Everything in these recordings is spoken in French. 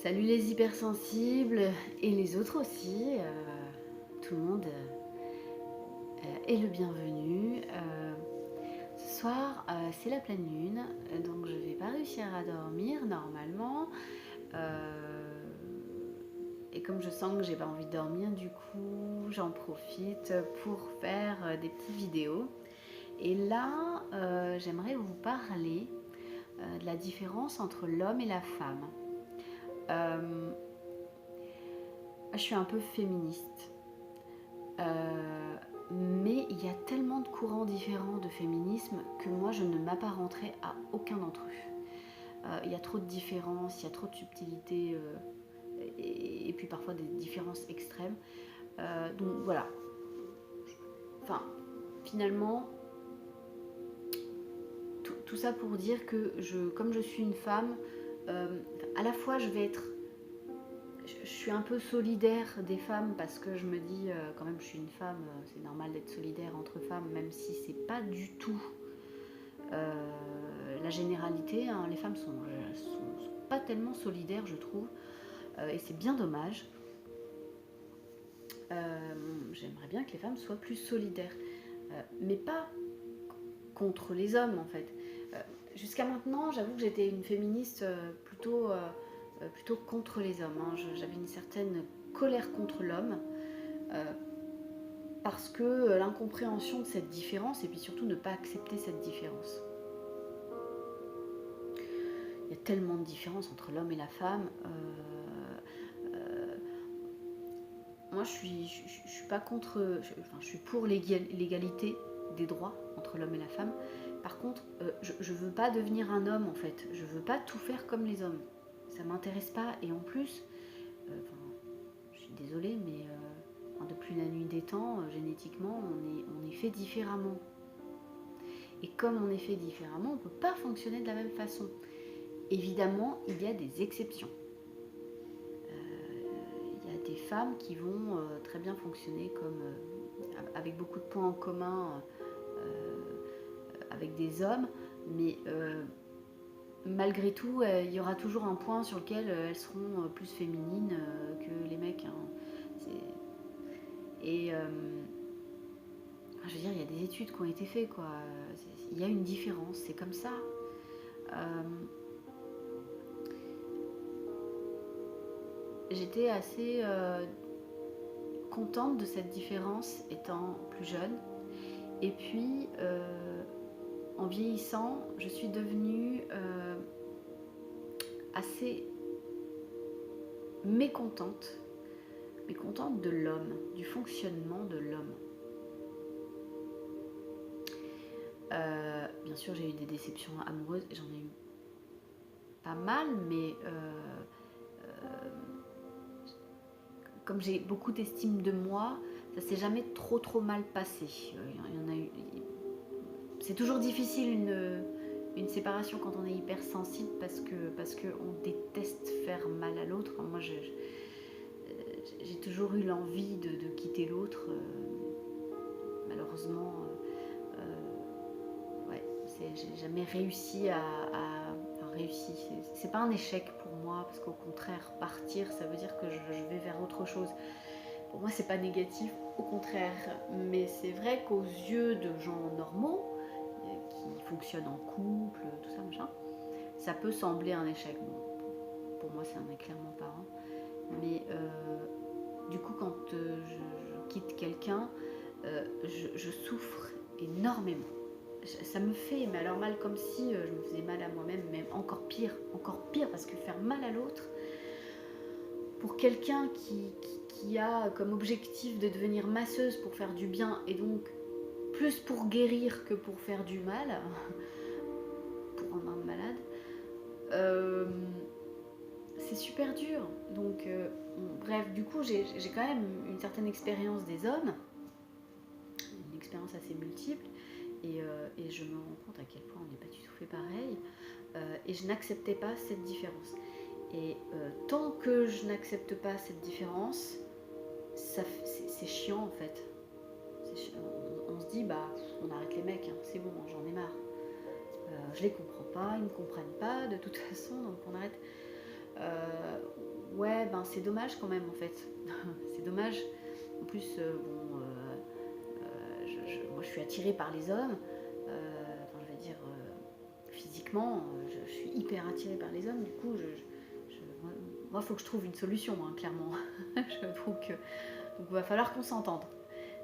Salut les hypersensibles et les autres aussi. Tout le monde est le bienvenu. Ce soir, c'est la pleine lune, donc je vais pas réussir à dormir normalement. Et comme je sens que j'ai pas envie de dormir, du coup, j'en profite pour faire des petites vidéos. Et là, j'aimerais vous parler de la différence entre l'homme et la femme. Je suis un peu féministe, mais il y a tellement de courants différents de féminisme que moi je ne m'apparenterai à aucun d'entre eux. Il y a trop de différences, il y a trop de subtilités et puis parfois des différences extrêmes. Donc voilà. Enfin, finalement, tout ça pour dire que comme je suis une femme, à la fois je suis un peu solidaire des femmes parce que je me dis quand même je suis une femme, c'est normal d'être solidaire entre femmes, même si c'est pas du tout la généralité, hein. Les femmes sont pas tellement solidaires, je trouve, et c'est bien dommage. J'aimerais bien que les femmes soient plus solidaires, mais pas contre les hommes en fait. Jusqu'à maintenant, j'avoue que j'étais une féministe plutôt contre les hommes, hein. J'avais une certaine colère contre l'homme parce que l'incompréhension de cette différence et puis surtout ne pas accepter cette différence. Il y a tellement de différences entre l'homme et la femme. Moi, je suis pas contre. Je suis pour l'égalité des droits entre l'homme et la femme. Par contre, je veux pas devenir un homme en fait. Je veux pas tout faire comme les hommes. Ça m'intéresse pas. Et en plus, je suis désolée, mais depuis la nuit des temps, génétiquement, on est fait différemment. Et comme on est fait différemment, on ne peut pas fonctionner de la même façon. Évidemment, il y a des exceptions. Il y a des femmes qui vont très bien fonctionner avec beaucoup de points en commun avec des hommes, mais malgré tout, il y aura toujours un point sur lequel elles seront plus féminines que les mecs, hein. Et je veux dire, il y a des études qui ont été faites, quoi. Il y a une différence, c'est comme ça. J'étais assez contente de cette différence étant plus jeune. Et puis, en vieillissant, je suis devenue assez mécontente de l'homme, du fonctionnement de l'homme. Bien sûr, j'ai eu des déceptions amoureuses, j'en ai eu pas mal, mais comme j'ai beaucoup d'estime de moi, ça s'est jamais trop mal passé. Il y en a eu. C'est toujours difficile une séparation quand on est hypersensible parce que on déteste faire mal à l'autre. Moi, j'ai toujours eu l'envie de quitter l'autre. Malheureusement, ouais, j'ai jamais réussi réussi. C'est pas un échec pour moi parce qu'au contraire, partir, ça veut dire que je vais vers autre chose. Pour moi, c'est pas négatif, au contraire. Mais c'est vrai qu'aux yeux de gens normaux qui fonctionnent en couple, tout ça, machin, ça peut sembler un échec. Bon, pour moi, ça n'en est clairement pas un. Mais du coup, quand je quitte quelqu'un, je souffre énormément. Ça me fait mais alors mal, comme si je me faisais mal à moi-même, même encore pire, parce que faire mal à l'autre, pour quelqu'un qui a comme objectif de devenir masseuse pour faire du bien, et donc plus pour guérir que pour faire du mal, pour rendre un malade, c'est super dur. Donc bref, du coup j'ai quand même une certaine expérience des hommes, une expérience assez multiple, et je me rends compte à quel point on n'est pas du tout fait pareil, et je n'acceptais pas cette différence. Et tant que je n'accepte pas cette différence, c'est chiant en fait. On se dit, bah, on arrête les mecs, hein, c'est bon, j'en ai marre. Je les comprends pas, ils me comprennent pas de toute façon, donc on arrête. c'est dommage quand même en fait. C'est dommage. En plus, moi je suis attirée par les hommes. Enfin, je vais dire physiquement, je suis hyper attirée par les hommes. Du coup, moi, il faut que je trouve une solution, hein, clairement. Je trouve que donc il va falloir qu'on s'entende.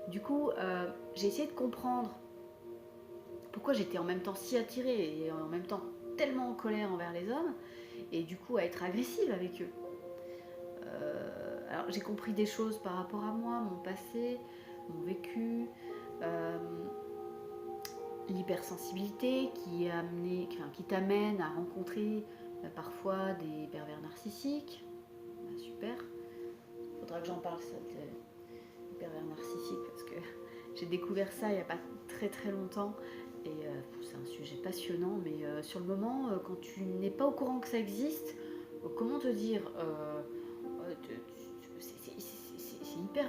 Du coup, j'ai essayé de comprendre pourquoi j'étais en même temps si attirée et en même temps tellement en colère envers les hommes, et du coup à être agressive avec eux. Alors j'ai compris des choses par rapport à moi, mon passé, mon vécu, l'hypersensibilité qui t'amène à rencontrer parfois des pervers narcissiques. Super. Faudra que j'en parle ça, des pervers narcissiques, parce que j'ai découvert ça il n'y a pas très très longtemps. Et c'est un sujet passionnant, mais sur le moment, quand tu n'es pas au courant que ça existe, comment te dire, c'est hyper,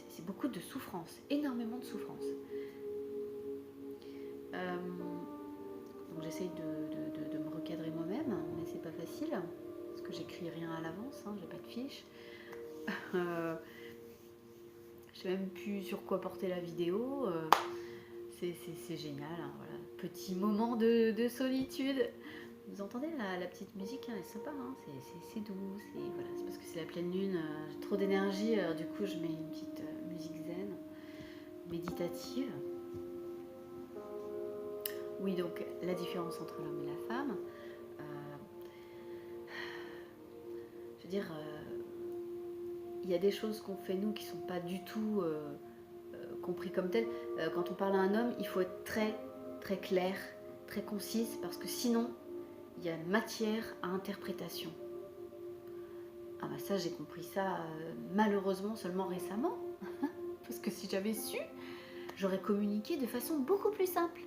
c'est beaucoup de souffrance, énormément de souffrance. Donc j'essaye de me recadrer moi-même, mais c'est pas facile, parce que j'écris rien à l'avance, hein, j'ai pas de fiche. Je sais même plus sur quoi porter la vidéo. C'est génial, hein, voilà. Petit moment de solitude. Vous entendez la petite musique, hein, elle est sympa, hein, c'est doux, voilà, c'est parce que c'est la pleine lune, j'ai trop d'énergie, du coup je mets une petite musique zen, méditative. Oui, donc la différence entre l'homme et la femme, je veux dire, il y a des choses qu'on fait nous qui sont pas du tout compris comme telles. Quand on parle à un homme, il faut être très très clair, très concise, parce que sinon il y a matière à interprétation. Ah bah ça, j'ai compris ça malheureusement seulement récemment, parce que si j'avais su, j'aurais communiqué de façon beaucoup plus simple.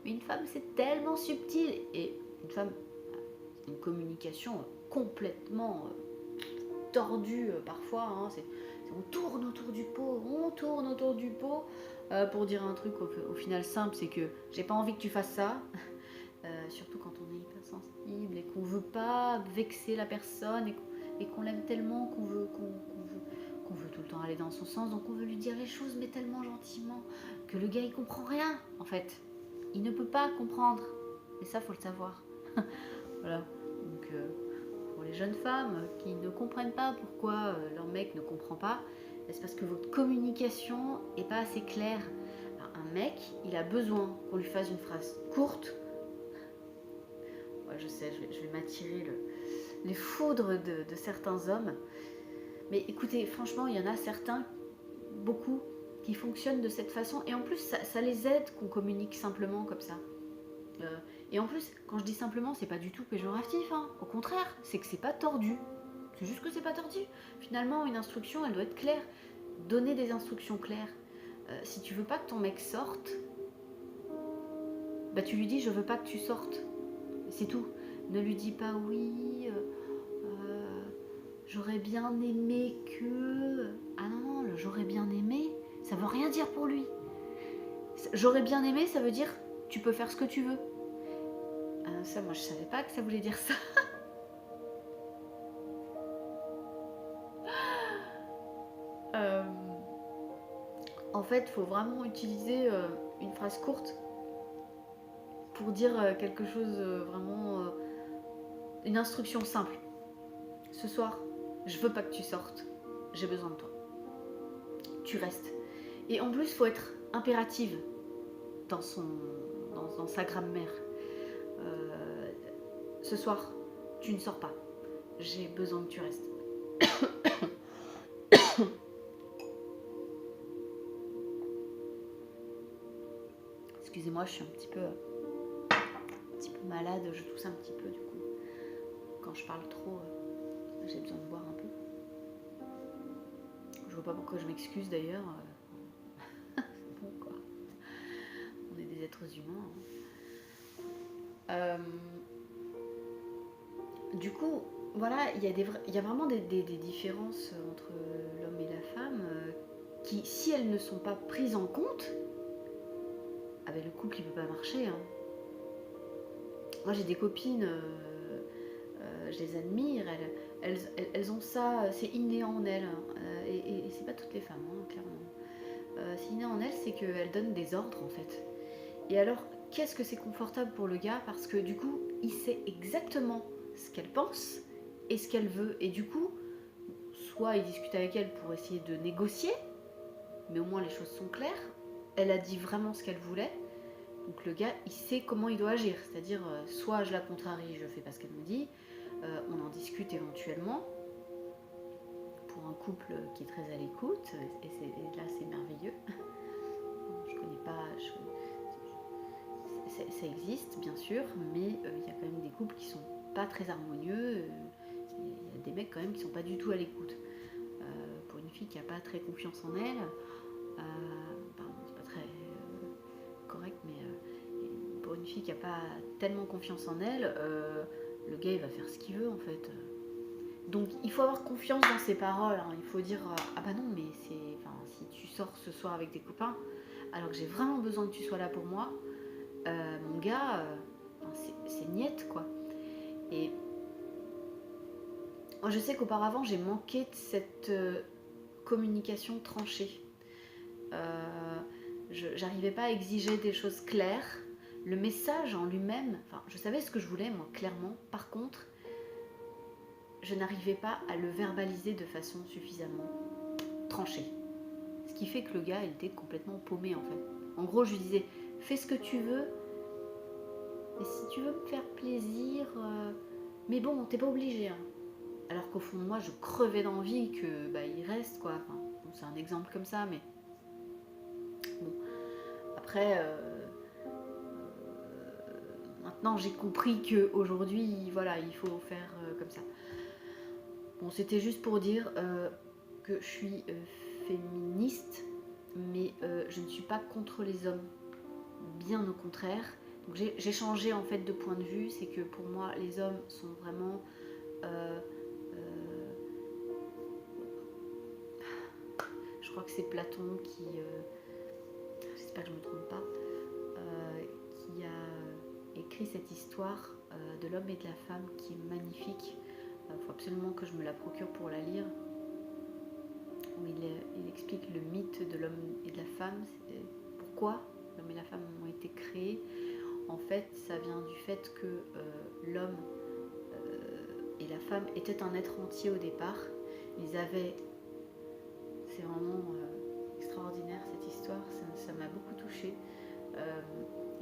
Mais une femme, c'est tellement subtil, et une femme, une communication complètement tordue parfois, hein, on tourne autour du pot, pour dire un truc au final simple, c'est que j'ai pas envie que tu fasses ça. Surtout quand on est hypersensible et qu'on veut pas vexer la personne et qu'on l'aime tellement qu'on veut tout le temps aller dans son sens, donc on veut lui dire les choses mais tellement gentiment que le gars il comprend rien en fait. Il ne peut pas comprendre, et ça faut le savoir. Voilà, donc pour les jeunes femmes qui ne comprennent pas pourquoi leur mec ne comprend pas, c'est parce que votre communication est pas assez claire. Alors, un mec, il a besoin qu'on lui fasse une phrase courte. Ouais, je sais, je vais m'attirer les foudres de certains hommes. Mais écoutez, franchement, il y en a certains, beaucoup, qui fonctionnent de cette façon. Et en plus, ça les aide qu'on communique simplement comme ça. Et en plus, quand je dis simplement, c'est pas du tout péjoratif. Hein. Au contraire, c'est que c'est pas tordu. C'est juste que c'est pas tordu. Finalement, une instruction, elle doit être claire. Donner des instructions claires. Si tu veux pas que ton mec sorte, bah tu lui dis je veux pas que tu sortes. C'est tout. Ne lui dis pas oui, j'aurais bien aimé que... Ah non, le j'aurais bien aimé, ça veut rien dire pour lui. J'aurais bien aimé, ça veut dire tu peux faire ce que tu veux. Ça, moi je savais pas que ça voulait dire ça. En fait, il faut vraiment utiliser une phrase courte pour dire quelque chose vraiment... une instruction simple. Ce soir, je veux pas que tu sortes. J'ai besoin de toi. Tu restes. Et en plus, il faut être impérative dans sa grammaire. Ce soir, tu ne sors pas. J'ai besoin que tu restes. Excusez-moi, je suis un petit peu malade, je tousse un petit peu du coup. Quand je parle trop, j'ai besoin de boire un peu. Je vois pas pourquoi je m'excuse d'ailleurs. C'est bon quoi. On est des êtres humains. Hein. Du coup, voilà, il y a vraiment des différences entre l'homme et la femme qui, si elles ne sont pas prises en compte, avec le couple il peut pas marcher. Hein. Moi j'ai des copines, je les admire, elles ont ça, c'est inné en elles, hein, et c'est pas toutes les femmes, hein, clairement. C'est inné en elles, c'est qu'elles donnent des ordres en fait. Et alors, qu'est-ce que c'est confortable pour le gars? Parce que du coup, il sait exactement ce qu'elle pense et ce qu'elle veut. Et du coup, soit il discute avec elle pour essayer de négocier, mais au moins les choses sont claires. Elle a dit vraiment ce qu'elle voulait. Donc le gars, il sait comment il doit agir. C'est-à-dire, soit je la contrarie, je fais pas ce qu'elle me dit, on en discute éventuellement. Pour un couple qui est très à l'écoute, et là c'est merveilleux. Je connais pas... ça existe bien sûr, mais il y a quand même des couples qui sont pas très harmonieux. Il y a des mecs quand même qui sont pas du tout à l'écoute. Pour une fille qui a pas très confiance en elle, pardon, c'est pas très correct, mais pour une fille qui a pas tellement confiance en elle, le gars il va faire ce qu'il veut en fait. Donc il faut avoir confiance dans ses paroles, hein. Il faut dire ah bah non, mais si tu sors ce soir avec tes copains alors que j'ai vraiment besoin que tu sois là pour moi, mon gars, c'est niette quoi. Et moi je sais qu'auparavant j'ai manqué de cette communication tranchée. J'arrivais pas à exiger des choses claires. Le message en lui-même, je savais ce que je voulais moi clairement. Par contre, je n'arrivais pas à le verbaliser de façon suffisamment tranchée. Ce qui fait que le gars il était complètement paumé en fait. En gros je lui disais fais ce que tu veux, mais si tu veux me faire plaisir, mais bon t'es pas obligé. Hein. Alors qu'au fond de moi je crevais d'envie que il reste quoi. Bon, c'est un exemple comme ça, mais bon. Après, maintenant j'ai compris qu'aujourd'hui voilà il faut faire comme ça. Bon, c'était juste pour dire que je suis féministe, mais je ne suis pas contre les hommes, bien au contraire. Donc j'ai changé en fait de point de vue, c'est que pour moi les hommes sont vraiment je crois que c'est Platon qui j'espère que je ne me trompe pas, qui a écrit cette histoire de l'homme et de la femme qui est magnifique. Il faut absolument que je me la procure pour la lire, où il explique le mythe de l'homme et de la femme, pourquoi l'homme et la femme ont été créés. En fait, ça vient du fait que l'homme et la femme étaient un être entier au départ. Ils avaient... C'est vraiment extraordinaire cette histoire, ça m'a beaucoup touchée.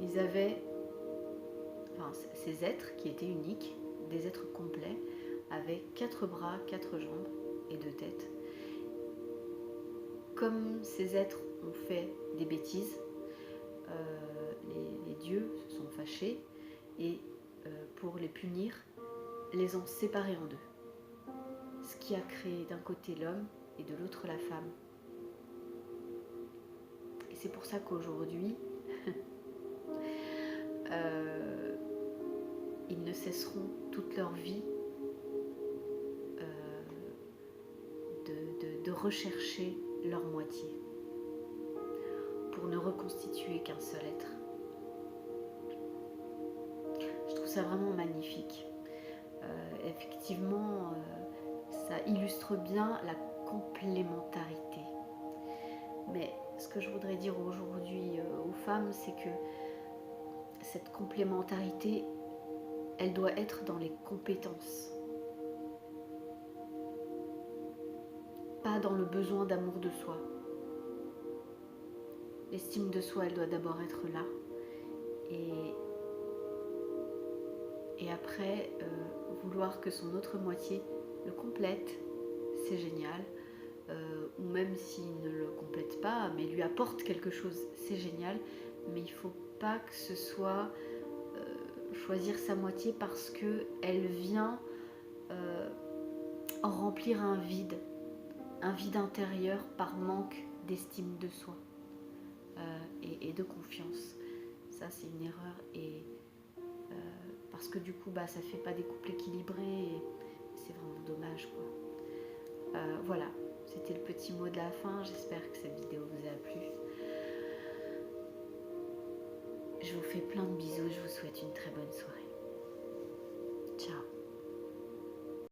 Ils avaient... ces êtres qui étaient uniques, des êtres complets, avaient 4 bras, 4 jambes et 2 têtes. Comme ces êtres ont fait des bêtises, les dieux se sont fâchés et pour les punir, les ont séparés en deux. Ce qui a créé d'un côté l'homme et de l'autre la femme. Et c'est pour ça qu'aujourd'hui, ils ne cesseront toute leur vie de rechercher leur moitié pour ne reconstituer qu'un seul être. Je trouve ça vraiment magnifique. Effectivement, ça illustre bien la complémentarité. Mais ce que je voudrais dire aujourd'hui aux femmes, c'est que cette complémentarité, elle doit être dans les compétences. Pas dans le besoin d'amour de soi. L'estime de soi, elle doit d'abord être là. Et après, vouloir que son autre moitié le complète, c'est génial. Ou même s'il ne le complète pas, mais lui apporte quelque chose, c'est génial. Mais il ne faut pas que ce soit choisir sa moitié parce qu'elle vient remplir un vide intérieur par manque d'estime de soi et de confiance. Ça, c'est une erreur et parce que du coup, ça fait pas des couples équilibrés et c'est vraiment dommage, quoi. Voilà, c'était le petit mot de la fin. J'espère que cette vidéo vous a plu. Je vous fais plein de bisous, je vous souhaite une très bonne soirée.